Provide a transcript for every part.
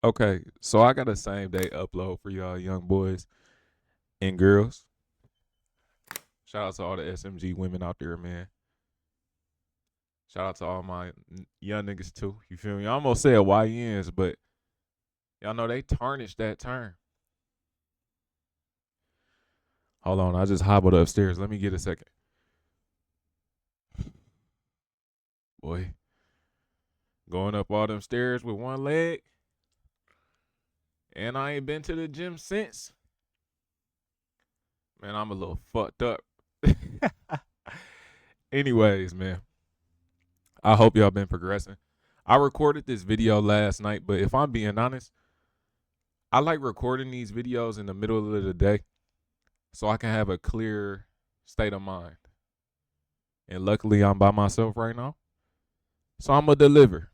Okay, so I got a same day upload for y'all young boys and girls. Shout out to all the SMG women out there, man. Shout out to all my young niggas too. You feel me? I almost said YNs, but y'all know they tarnished that term. Hold on, I just hobbled upstairs. Let me get a second. Boy, going up all them stairs with one leg, and I ain't been to the gym since. Man, I'm a little fucked up. Anyways, man, I hope y'all been progressing. I recorded this video last night, but if I'm being honest, I like recording these videos in the middle of the day so I can have a clear state of mind. And luckily, I'm by myself right now, so I'm going to deliver.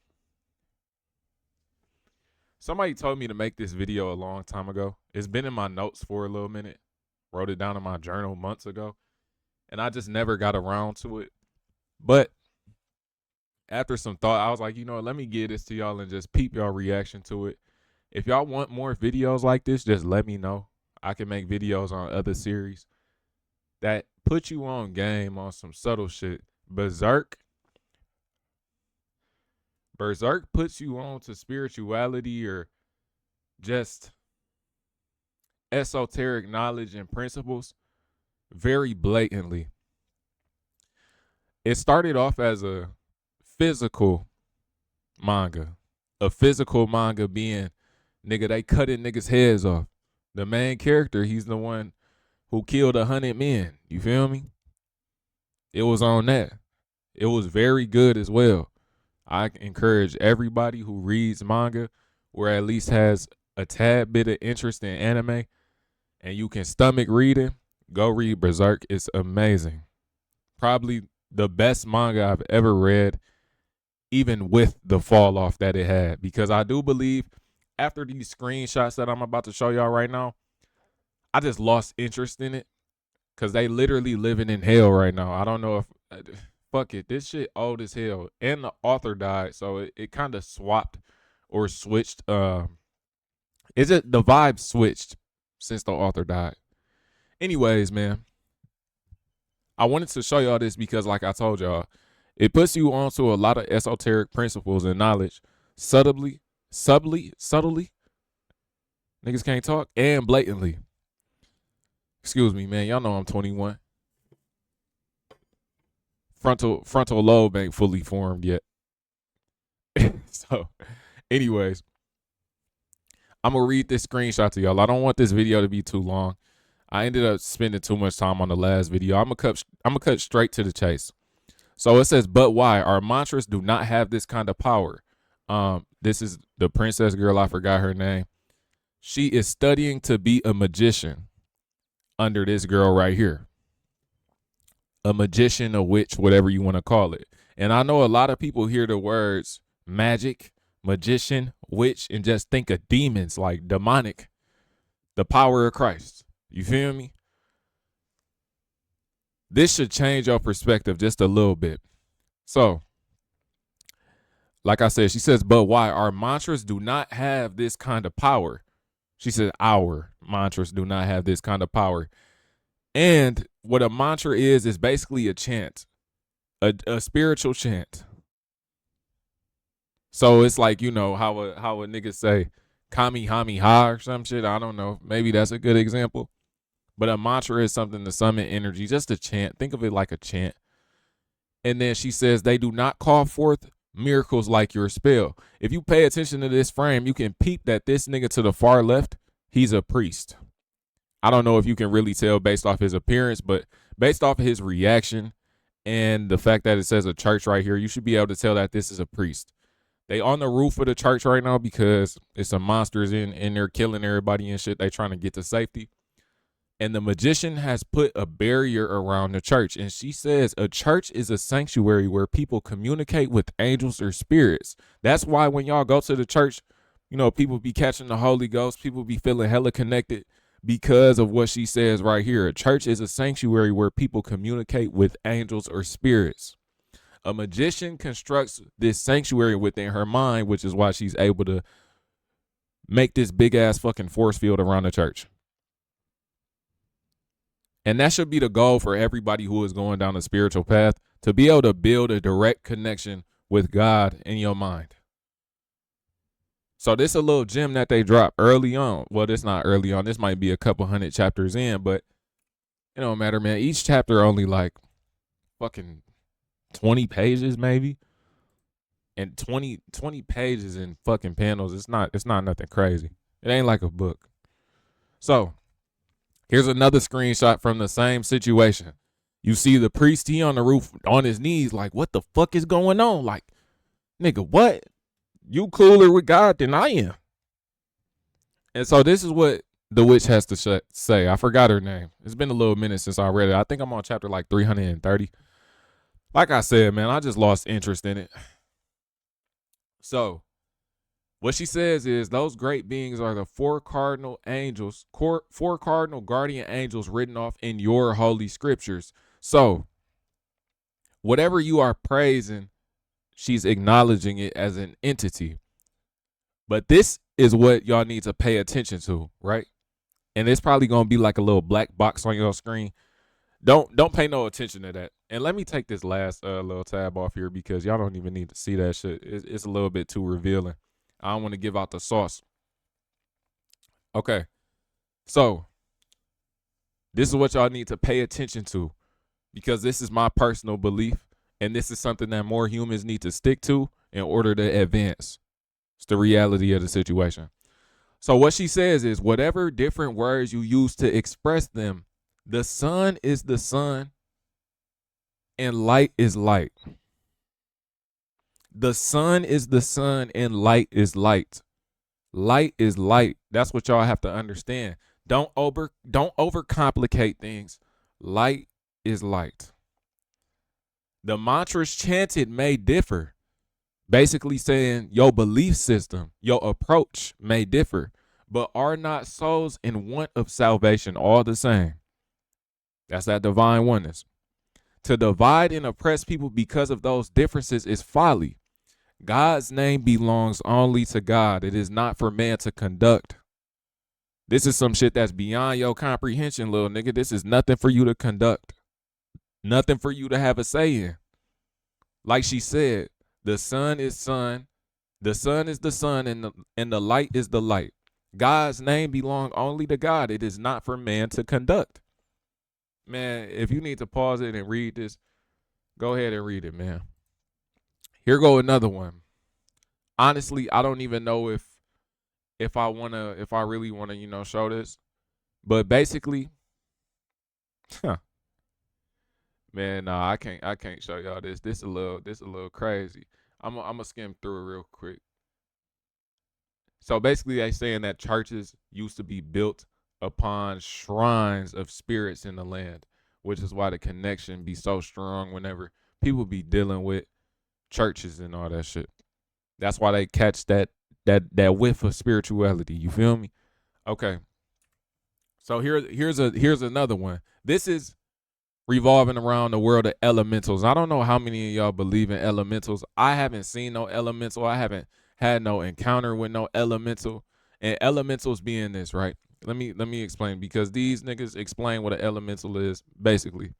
Somebody told me to make this video a long time ago. It's been in my notes for a little minute. Wrote it down in my journal months ago, and I just never got around to it. But after some thought, I was like, you know what, let me give this to y'all and just peep y'all reaction to it. If y'all want more videos like this, just let me know. I can make videos on other series that put you on game on some subtle shit. Berserk puts you on to spirituality or just esoteric knowledge and principles very blatantly. It started off as a physical manga. A physical manga being, nigga, they cutting niggas' heads off. The main character, he's the one who killed 100 men. You feel me? It was on that. It was very good as well. I encourage everybody who reads manga or at least has a tad bit of interest in anime and you can stomach reading, go read Berserk. It's amazing. Probably the best manga I've ever read, even with the fall off that it had. Because I do believe after these screenshots that I'm about to show y'all right now, I just lost interest in it because they literally living in hell right now. I don't know if fuck it, this shit old as hell, and the author died, so it kind of swapped or switched. Is it the vibe switched since the author died? Anyways, man, I wanted to show y'all this because, like I told y'all, it puts you onto a lot of esoteric principles and knowledge subtly. Niggas can't talk and blatantly. Excuse me, man. Y'all know I'm 21. Frontal lobe ain't fully formed yet. So, anyways, I'm gonna read this screenshot to y'all. I don't want this video to be too long. I ended up spending too much time on the last video. I'm gonna cut straight to the chase. So it says, but why? Our mantras do not have this kind of power. This is the princess girl. I forgot her name. She is studying to be a magician under this girl right here. A magician, a witch, whatever you want to call it. And I know a lot of people hear the words magic, magician, witch, and just think of demons, like demonic, the power of Christ. You feel me? This should change your perspective just a little bit. So, like I said, she says, but why? Our mantras do not have this kind of power. She said, our mantras do not have this kind of power. And what a mantra is basically a chant, a spiritual chant. So it's like, you know, how a nigga say, Kami Hami Ha or some shit. I don't know. Maybe that's a good example. But a mantra is something to summon energy, just a chant. Think of it like a chant. And then she says, they do not call forth miracles like your spell. If you pay attention to this frame, you can peep that this nigga to the far left, he's a priest. I don't know if you can really tell based off his appearance, but based off of his reaction and the fact that it says a church right here, you should be able to tell that this is a priest. They on the roof of the church right now because it's some monsters in there killing everybody and shit. They trying to get to safety. And the magician has put a barrier around the church. And she says a church is a sanctuary where people communicate with angels or spirits. That's why when y'all go to the church, you know, people be catching the Holy Ghost. People be feeling hella connected because of what she says right here. A church is a sanctuary where people communicate with angels or spirits. A magician constructs this sanctuary within her mind, which is why she's able to make this big ass fucking force field around the church. And that should be the goal for everybody who is going down a spiritual path, to be able to build a direct connection with God in your mind. So this is a little gem that they drop early on. Well, this not early on. This might be a couple hundred chapters in, but it don't matter, man. Each chapter only like fucking 20 pages maybe. And 20 pages in fucking panels. It's not nothing crazy. It ain't like a book. So here's another screenshot from the same situation. You see the priest, he on the roof on his knees like, what the fuck is going on? Like, nigga, what? You cooler with God than I am. And so this is what the witch has to say. I forgot her name. It's been a little minute since I read it. I think I'm on chapter like 330. Like I said, man, I just lost interest in it. So what she says is those great beings are the four cardinal guardian angels written off in your holy scriptures. So whatever you are praising, she's acknowledging it as an entity. But this is what y'all need to pay attention to, right? And it's probably going to be like a little black box on your screen. Don't pay no attention to that. And let me take this last little tab off here because y'all don't even need to see that shit. It's a little bit too revealing. I don't want to give out the sauce. Okay. So this is what y'all need to pay attention to, because this is my personal belief, and this is something that more humans need to stick to in order to advance. It's the reality of the situation. So what she says is whatever different words you use to express them, the sun is the sun and light is light. The sun is the sun and light is light. Light is light. That's what y'all have to understand. Don't overcomplicate things. Light is light. The mantras chanted may differ, basically saying your belief system, your approach may differ, but are not souls in want of salvation all the same? That's that divine oneness. To divide and oppress people because of those differences is folly. God's name belongs only to God. It is not for man to conduct. This is some shit that's beyond your comprehension, little nigga. This is nothing for you to conduct. Nothing for you to have a say in. Like she said, the sun is sun. The sun is the sun and the light is the light. God's name belongs only to God. It is not for man to conduct. Man, if you need to pause it and read this, go ahead and read it, man. Here go another one. Honestly, I don't even know if I really wanna, show this. But basically, man, nah, I can't show y'all this. This a little crazy. I'm gonna skim through it real quick. So basically they saying that churches used to be built upon shrines of spirits in the land, which is why the connection be so strong whenever people be dealing with churches and all that shit. That's why they catch that whiff of spirituality. You feel me? Okay. So here's another one. This is revolving around the world of elementals. I don't know how many of y'all believe in elementals. I haven't seen no elemental. I haven't had no encounter with no elemental. And elementals being this, right? Let me explain, because these niggas explain what an elemental is. Basically,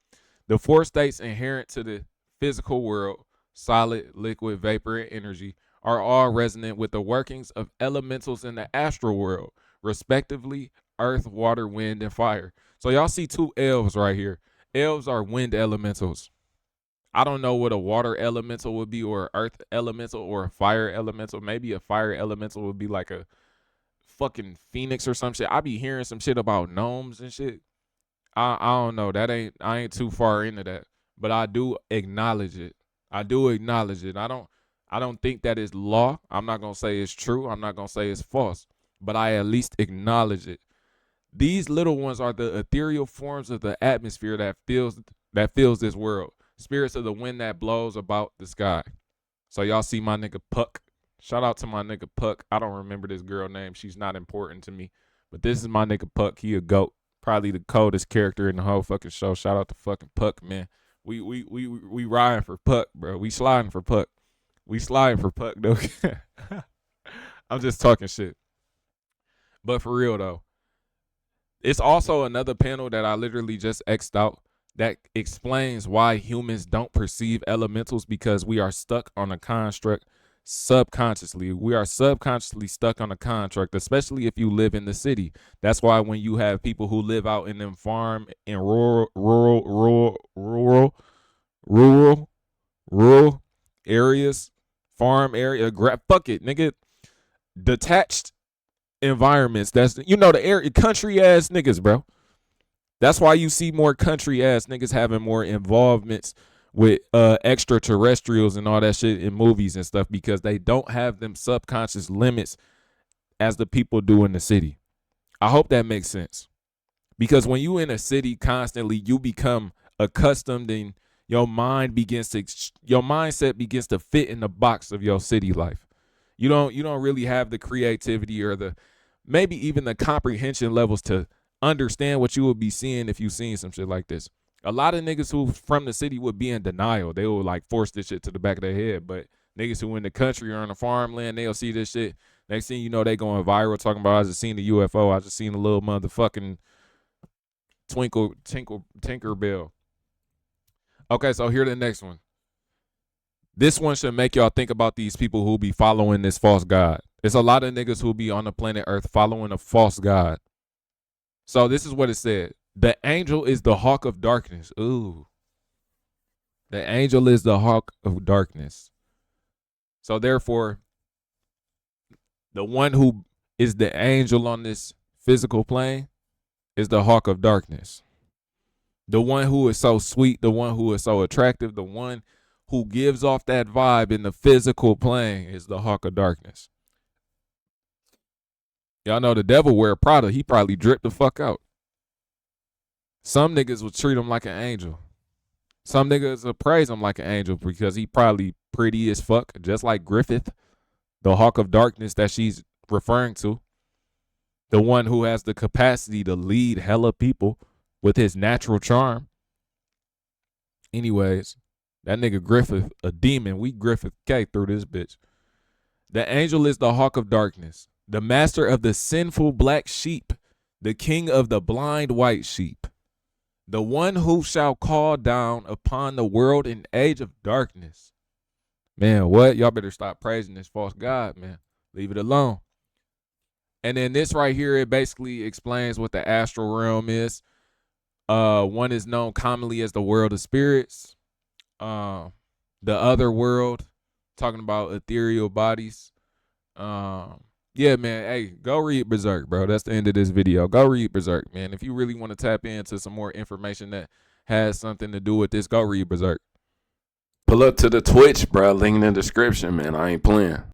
the four states inherent to the physical world, solid, liquid, vapor, and energy, are all resonant with the workings of elementals in the astral world, respectively, earth, water, wind, and fire. So y'all see two elves right here. Elves are wind elementals. I don't know what a water elemental would be, or an earth elemental, or a fire elemental. Maybe a fire elemental would be like a fucking phoenix or some shit. I be hearing some shit about gnomes and shit. I don't know. I ain't too far into that. But I do acknowledge it. I don't think that is law. I'm not gonna say it's true. I'm not gonna say it's false. But I at least acknowledge it. These little ones are the ethereal forms of the atmosphere that fills this world. Spirits of the wind that blows about the sky. So y'all see my nigga Puck. Shout out to my nigga Puck. I don't remember this girl name. She's not important to me. But this is my nigga Puck. He a goat. Probably the coldest character in the whole fucking show. Shout out to fucking Puck, man. We riding for Puck, bro. We sliding for Puck. We sliding for Puck, though. I'm just talking shit. But for real though, it's also another panel that I literally just X'd out that explains why humans don't perceive elementals, because we are stuck on a construct subconsciously. We are subconsciously stuck on a contract, especially if you live in the city. That's why when you have people who live out in them farm in rural areas, farm area, fuck it, nigga, detached environments. That's, you know, the area, country ass niggas, bro. That's why you see more country ass niggas having more involvements with extraterrestrials and all that shit in movies and stuff, because they don't have them subconscious limits as the people do in the city. I hope that makes sense. Because when you in a city constantly, you become accustomed, and your mindset begins to fit in the box of your city life. You don't really have the creativity or the maybe even the comprehension levels to understand what you would be seeing if you seen some shit like this. A lot of niggas who from the city would be in denial. They will like force this shit to the back of their head. But niggas who in the country or on the farmland, they'll see this shit. Next thing you know, they going viral talking about, I just seen the UFO. I just seen a little motherfucking Tinkerbell. Okay, so here the next one. This one should make y'all think about these people who be following this false god. It's a lot of niggas who be on the planet Earth following a false god. So this is what it said. The angel is the hawk of darkness. Ooh. The angel is the hawk of darkness. So therefore, the one who is the angel on this physical plane is the hawk of darkness. The one who is so sweet, the one who is so attractive, the one who gives off that vibe in the physical plane is the hawk of darkness. Y'all know the devil wear Prada. He probably dripped the fuck out. Some niggas would treat him like an angel. Some niggas would praise him like an angel because he probably pretty as fuck, just like Griffith, the hawk of darkness that she's referring to. The one who has the capacity to lead hella people with his natural charm. Anyways, that nigga Griffith, a demon. We Griffith K through this bitch. The angel is the hawk of darkness, the master of the sinful black sheep, the king of the blind white sheep, the one who shall call down upon the world in age of darkness. Man, what? Y'all better stop praising this false god, man. Leave it alone. And then this right here, it basically explains what the astral realm is. One is known commonly as the world of spirits. The other world, talking about ethereal bodies. Yeah, man. Hey, go read Berserk, bro. That's the end of this video. Go read Berserk, man. If you really want to tap into some more information that has something to do with this, go read Berserk. Pull up to the Twitch, bro. Link in the description, man. I ain't playing.